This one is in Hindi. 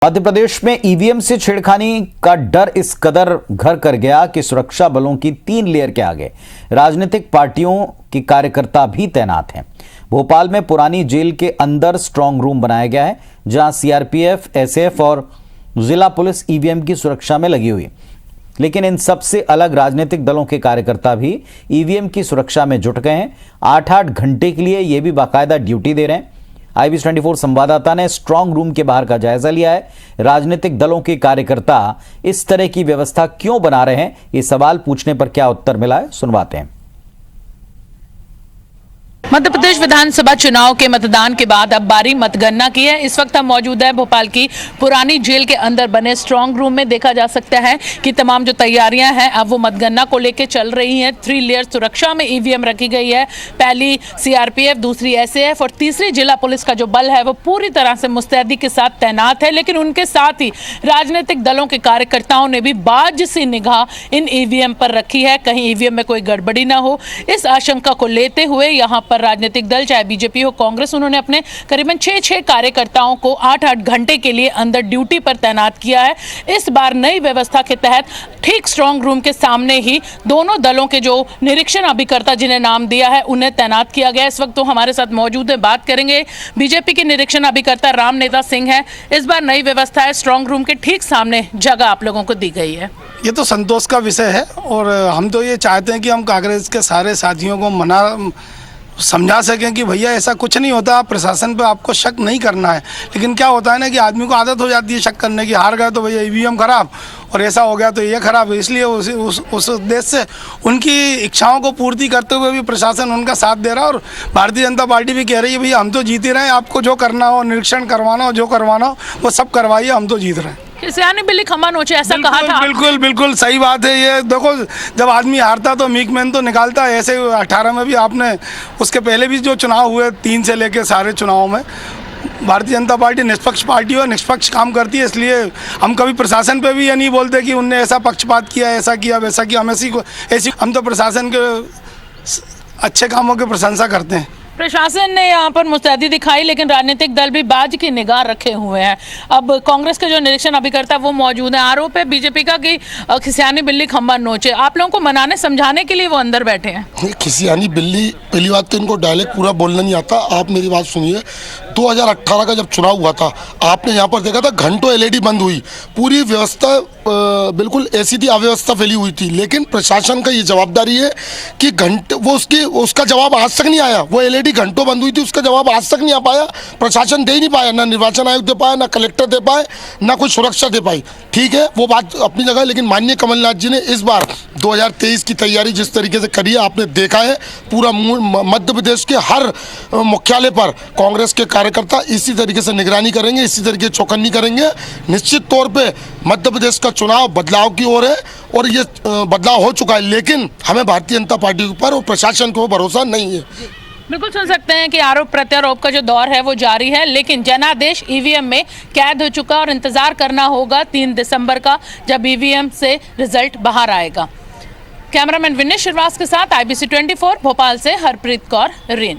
मध्य प्रदेश में ईवीएम से छेड़खानी का डर इस कदर घर कर गया कि सुरक्षा बलों की 3 लेयर के आगे राजनीतिक पार्टियों के कार्यकर्ता भी तैनात हैं। भोपाल में पुरानी जेल के अंदर स्ट्रांग रूम बनाया गया है, जहां सीआरपीएफ, एसएफ और जिला पुलिस ईवीएम की सुरक्षा में लगी हुई। लेकिन इन सबसे अलग राजनीतिक दलों के कार्यकर्ता भी ईवीएम की सुरक्षा में जुट गए हैं। 8-8 घंटे के लिए ये भी बाकायदा ड्यूटी दे रहे हैं। IBC 24 संवाददाता ने स्ट्रांग रूम के बाहर का जायजा लिया है। राजनीतिक दलों के कार्यकर्ता इस तरह की व्यवस्था क्यों बना रहे हैं, ये सवाल पूछने पर क्या उत्तर मिला है, सुनवाते हैं। मध्य प्रदेश विधानसभा चुनाव के मतदान के बाद अब बारी मतगणना की है। इस वक्त हम मौजूद है भोपाल की पुरानी जेल के अंदर बने स्ट्रांग रूम में। देखा जा सकता है कि तमाम जो तैयारियां हैं अब वो मतगणना को लेकर चल रही हैं। 3 लेयर सुरक्षा में ईवीएम रखी गई है। पहली सीआरपीएफ, दूसरी एसएएफ और तीसरी जिला पुलिस का जो बल है वो पूरी तरह से मुस्तैदी के साथ तैनात है। लेकिन उनके साथ ही राजनीतिक दलों के कार्यकर्ताओं ने भी बाज सी निगाह इन ईवीएम पर रखी है, कहीं ईवीएम में कोई गड़बड़ी ना हो। इस आशंका को लेते हुए यहाँ पर राजनीतिक दल, चाहे बीजेपी हो, कांग्रेस, उन्होंने अपने करीबन 6 कार्यकर्ताओं को 8-8 घंटे के लिए अंदर ड्यूटी पर तैनात किया है। इस बार नई व्यवस्था के तहत ठीक स्ट्रांग रूम के सामने ही दोनों दलों के जो निरीक्षण अभिकर्ता, जिन्हें नाम दिया है, उन्हें तैनात किया गया। इस वक्त तो हमारे साथ मौजूद है, बात करेंगे। बीजेपी के निरीक्षण अभिकर्ता राम नेता सिंह है। इस बार नई व्यवस्था है, स्ट्रांग रूम के ठीक सामने जगह आप लोगों को दी गई है। ये तो संतोष का विषय है और हम तो ये चाहते हैं कि हम कांग्रेस के सारे साथियों को समझा सकें कि भैया ऐसा कुछ नहीं होता, प्रशासन पे आपको शक नहीं करना है। लेकिन क्या होता है ना कि आदमी को आदत हो जाती है शक करने की। हार गए तो भैया ईवीएम खराब और ऐसा हो गया तो ये खराब है। इसलिए उस उद्देश्य से उनकी इच्छाओं को पूर्ति करते हुए भी प्रशासन उनका साथ दे रहा है। और भारतीय जनता पार्टी भी कह रही है भैया हम तो जीत ही रहे हैं, आपको जो करना हो, निरीक्षण करवाना हो, जो करवाना हो वो सब करवाइए, हम तो जीत रहे हैं। किसानी बिल्ली खम्मा नोचे, ऐसा कहा था। बिल्कुल सही बात है। ये देखो, जब आदमी हारता तो मीक मैन तो निकालता है। ऐसे 18 में भी आपने, उसके पहले भी जो चुनाव हुए 3 से लेके सारे चुनावों में भारतीय जनता पार्टी निष्पक्ष पार्टी है, निष्पक्ष काम करती है। इसलिए हम कभी प्रशासन पे भी ये नहीं बोलते कि उनने ऐसा पक्षपात किया, ऐसा किया, वैसा किया। हम तो प्रशासन के अच्छे कामों की प्रशंसा करते हैं। प्रशासन ने यहाँ पर मुस्तैदी दिखाई, लेकिन राजनीतिक दल भी बाज की निगाह रखे हुए हैं। अब कांग्रेस के जो निरीक्षण अभिकर्ता वो मौजूद हैं। आरोप है बीजेपी का कि खिसियानी बिल्ली खम्बा नोचे। आप लोगों को मनाने समझाने के लिए वो अंदर बैठे हैं। खिसियानी बिल्ली, पहली बात तो इनको डायलेक्ट पूरा बोलना नहीं आता। आप मेरी बात सुनिए, 2018 का जब चुनाव हुआ था, आपने यहाँ पर देखा था घंटों एलईडी बंद हुई, पूरी व्यवस्था बिल्कुल ऐसी थी, अव्यवस्था फैली हुई थी। लेकिन प्रशासन का ये जवाबदारी है कि घंटे उसका जवाब आज तक नहीं आया। वो एलईडी घंटों बंद हुई थी, उसका जवाब आज तक नहीं आ पाया। प्रशासन दे ही नहीं पाया, ना निर्वाचन आयोग दे पाया, ना कलेक्टर दे पाए, ना कोई सुरक्षा दे पाई। ठीक है, वो बात अपनी जगह। लेकिन माननीय कमलनाथ जी ने इस बार 2023 की तैयारी जिस तरीके से करी है, आपने देखा है पूरा मध्य प्रदेश के हर मुख्यालय पर कांग्रेस के कार्यकर्ता इसी तरीके से निगरानी करेंगे, इसी तरीके से चौकन्नी करेंगे। निश्चित तौर पर मध्य प्रदेश का चुनाव बदलाव की ओर है और ये बदलाव हो चुका है। लेकिन हमें भारतीय जनता पार्टी के ऊपर और प्रशासन को भरोसा नहीं है। बिल्कुल सुन सकते हैं कि आरोप प्रत्यारोप का जो दौर है वो जारी है, लेकिन जनादेश ईवीएम में कैद हो चुका और इंतजार करना होगा 3 दिसंबर का, जब ईवीएम से रिजल्ट बाहर आएगा। कैमरामैन विनेश श्रीवास के साथ IBC 24 भोपाल से हरप्रीत कौर, रीन।